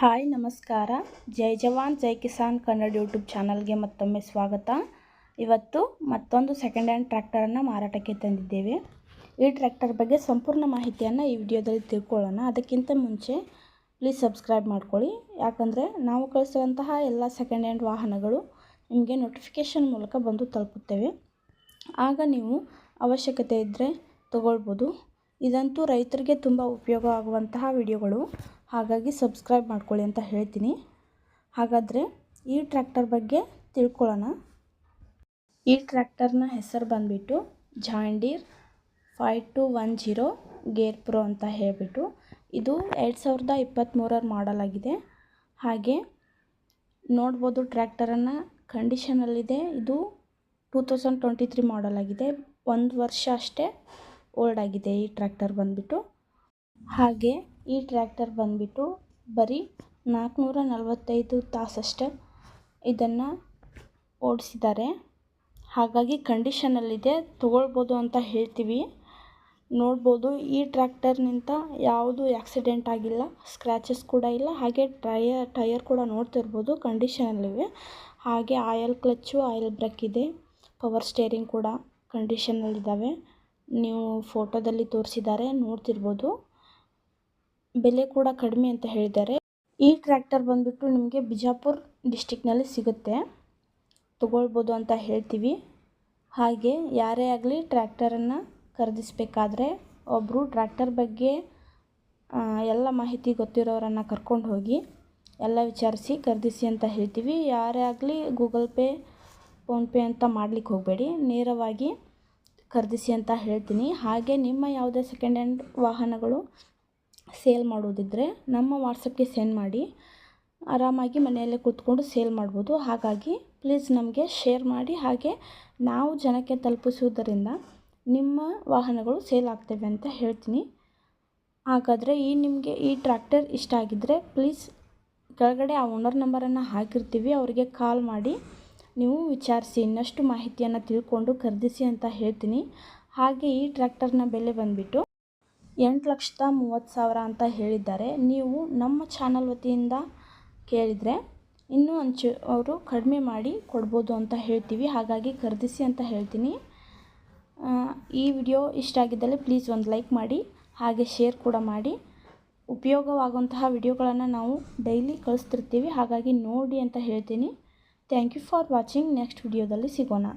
Hi ನಮಸ್ಕಾರ. ಜೈ ಜವಾನ್ ಜೈ Kisan Kannada YouTube ಚಾನಲ್ಗೆ ಮತ್ತೊಮ್ಮೆ ಸ್ವಾಗತ. ಇವತ್ತು ಮತ್ತೊಂದು ಸೆಕೆಂಡ್ ಹ್ಯಾಂಡ್ ಟ್ರ್ಯಾಕ್ಟರನ್ನು ಮಾರಾಟಕ್ಕೆ ತಂದಿದ್ದೇವೆ. ಈ ಟ್ರ್ಯಾಕ್ಟರ್ ಬಗ್ಗೆ ಸಂಪೂರ್ಣ ಮಾಹಿತಿಯನ್ನು ಈ ವಿಡಿಯೋದಲ್ಲಿ ತಿಳ್ಕೊಳ್ಳೋಣ. ಅದಕ್ಕಿಂತ ಮುಂಚೆ ಪ್ಲೀಸ್ ಸಬ್ಸ್ಕ್ರೈಬ್ ಮಾಡ್ಕೊಳ್ಳಿ, ಯಾಕಂದರೆ ನಾವು ಕಳಿಸುವಂತಹ ಎಲ್ಲ ಸೆಕೆಂಡ್ ಹ್ಯಾಂಡ್ ವಾಹನಗಳು ನಿಮಗೆ ನೋಟಿಫಿಕೇಷನ್ ಮೂಲಕ ಬಂದು ತಲುಪುತ್ತವೆ. ಆಗ ನೀವು ಅವಶ್ಯಕತೆ ಇದ್ದರೆ ತಗೊಳ್ಬೋದು. ಇದಂತೂ ರೈತರಿಗೆ ತುಂಬ ಉಪಯೋಗ ಆಗುವಂತಹ ವಿಡಿಯೋಗಳು, ಹಾಗಾಗಿ ಸಬ್ಸ್ಕ್ರೈಬ್ ಮಾಡ್ಕೊಳ್ಳಿ ಅಂತ ಹೇಳ್ತೀನಿ. ಹಾಗಾದರೆ ಈ ಟ್ರ್ಯಾಕ್ಟರ್ ಬಗ್ಗೆ ತಿಳ್ಕೊಳ್ಳೋಣ. ಈ ಟ್ರ್ಯಾಕ್ಟರ್ನ ಹೆಸರು ಬಂದುಬಿಟ್ಟು ಜಾನ್ ಡೀರ್ 5210 ಗೇರ್ ಪ್ರೋ ಅಂತ ಹೇಳಿಬಿಟ್ಟು, ಇದು 2023 ಮಾಡಲ್ ಆಗಿದೆ. ಹಾಗೆ ನೋಡ್ಬೋದು ಟ್ರ್ಯಾಕ್ಟರನ್ನು ಕಂಡೀಷನಲ್ಲಿದೆ. ಇದು 2023 ಮಾಡಲ್ ಆಗಿದೆ. 1 ವರ್ಷ ಅಷ್ಟೇ ಓಲ್ಡ್ ಆಗಿದೆ ಈ ಟ್ರ್ಯಾಕ್ಟರ್ ಬಂದುಬಿಟ್ಟು. ಹಾಗೆ ಈ ಟ್ರ್ಯಾಕ್ಟರ್ ಬಂದುಬಿಟ್ಟು ಬರೀ 445 ತಾಸಷ್ಟೇ ಇದನ್ನು ಓಡಿಸಿದ್ದಾರೆ. ಹಾಗಾಗಿ ಕಂಡೀಷನಲ್ಲಿದೆ, ತೊಗೊಳ್ಬೋದು ಅಂತ ಹೇಳ್ತೀವಿ. ನೋಡ್ಬೋದು ಈ ಟ್ರ್ಯಾಕ್ಟರ್ನಿಂದ ಯಾವುದು ಆಕ್ಸಿಡೆಂಟ್ ಆಗಿಲ್ಲ, ಸ್ಕ್ರ್ಯಾಚಸ್ ಕೂಡ ಇಲ್ಲ. ಹಾಗೆ ಟಯರ್ ಕೂಡ ನೋಡ್ತಿರ್ಬೋದು ಕಂಡೀಷನಲ್ಲಿವೆ. ಹಾಗೆ ಆಯಿಲ್ ಕ್ಲಚ್ಚು, ಆಯಿಲ್ ಬ್ರೇಕ್ ಇದೆ. ಪವರ್ ಸ್ಟೇರಿಂಗ್ ಕೂಡ ಕಂಡೀಷನಲ್ಲಿದ್ದಾವೆ. ನೀವು ಫೋಟೋದಲ್ಲಿ ತೋರಿಸಿದ್ದಾರೆ, ನೋಡ್ತಿರ್ಬೋದು. ಬೆಲೆ ಕೂಡ ಕಡಿಮೆ ಅಂತ ಹೇಳಿದ್ದಾರೆ. ಈ ಟ್ರ್ಯಾಕ್ಟರ್ ಬಂದುಬಿಟ್ಟು ನಿಮಗೆ ಬಿಜಾಪುರ ಡಿಸ್ಟಿಕ್ನಲ್ಲಿ ಸಿಗುತ್ತೆ, ತೊಗೊಳ್ಬೋದು ಅಂತ ಹೇಳ್ತೀವಿ. ಹಾಗೆ ಯಾರೇ ಆಗಲಿ ಟ್ರ್ಯಾಕ್ಟರನ್ನು ಖರೀದಿಸಬೇಕಾದ್ರೆ ಒಬ್ಬರು ಟ್ರ್ಯಾಕ್ಟರ್ ಬಗ್ಗೆ ಎಲ್ಲ ಮಾಹಿತಿ ಗೊತ್ತಿರೋರನ್ನು ಕರ್ಕೊಂಡು ಹೋಗಿ ಎಲ್ಲ ವಿಚಾರಿಸಿ ಖರೀದಿಸಿ ಅಂತ ಹೇಳ್ತೀವಿ. ಯಾರೇ ಆಗಲಿ ಗೂಗಲ್ ಪೇ, ಫೋನ್ಪೇ ಅಂತ ಮಾಡಲಿಕ್ಕೆ ಹೋಗಬೇಡಿ, ನೇರವಾಗಿ ಖರೀದಿಸಿ ಅಂತ ಹೇಳ್ತೀನಿ. ಹಾಗೆ ನಿಮ್ಮ ಯಾವುದೇ ಸೆಕೆಂಡ್ ಹ್ಯಾಂಡ್ ವಾಹನಗಳು ಸೇಲ್ ಮಾಡೋದಿದ್ದರೆ ನಮ್ಮ ವಾಟ್ಸಪ್ಗೆ ಸೆಂಡ್ ಮಾಡಿ, ಆರಾಮಾಗಿ ಮನೆಯಲ್ಲೇ ಕೂತ್ಕೊಂಡು ಸೇಲ್ ಮಾಡ್ಬೋದು. ಹಾಗಾಗಿ ಪ್ಲೀಸ್ ನಮಗೆ ಶೇರ್ ಮಾಡಿ. ಹಾಗೆ ನಾವು ಜನಕ್ಕೆ ತಲುಪಿಸುವುದರಿಂದ ನಿಮ್ಮ ವಾಹನಗಳು ಸೇಲ್ ಆಗ್ತವೆ ಅಂತ ಹೇಳ್ತೀನಿ. ಹಾಗಾದರೆ ನಿಮಗೆ ಈ ಟ್ರ್ಯಾಕ್ಟರ್ ಇಷ್ಟ ಆಗಿದ್ದರೆ ಪ್ಲೀಸ್ ಕೆಳಗಡೆ ಆ ಓನರ್ ನಂಬರನ್ನು ಹಾಕಿರ್ತೀವಿ, ಅವರಿಗೆ ಕಾಲ್ ಮಾಡಿ ನೀವು ವಿಚಾರಿಸಿ ಇನ್ನಷ್ಟು ಮಾಹಿತಿಯನ್ನು ತಿಳ್ಕೊಂಡು ಖರೀದಿಸಿ ಅಂತ ಹೇಳ್ತೀನಿ. ಹಾಗೆ ಈ ಟ್ರ್ಯಾಕ್ಟರ್ನ ಬೆಲೆ ಬಂದುಬಿಟ್ಟು 8,30,000 ಅಂತ ಹೇಳಿದ್ದಾರೆ. ನೀವು ನಮ್ಮ ಚಾನಲ್ ವತಿಯಿಂದ ಕೇಳಿದರೆ ಇನ್ನೂ ಅವರು ಕಡಿಮೆ ಮಾಡಿ ಕೊಡ್ಬೋದು ಅಂತ ಹೇಳ್ತೀವಿ. ಹಾಗಾಗಿ ಖರೀದಿಸಿ ಅಂತ ಹೇಳ್ತೀನಿ. ಈ ವಿಡಿಯೋ ಇಷ್ಟ ಆಗಿದ್ದಲ್ಲಿ ಪ್ಲೀಸ್ ಒಂದು ಲೈಕ್ ಮಾಡಿ, ಹಾಗೆ ಶೇರ್ ಕೂಡ ಮಾಡಿ. ಉಪಯೋಗವಾಗುವಂತಹ ವಿಡಿಯೋಗಳನ್ನು ನಾವು ಡೈಲಿ ಕಳಿಸ್ತಿರ್ತೀವಿ, ಹಾಗಾಗಿ ನೋಡಿ ಅಂತ ಹೇಳ್ತೀನಿ. Thank you for watching. Next ವಿಡಿಯೋದಲ್ಲಿ ಸಿಗೋಣ.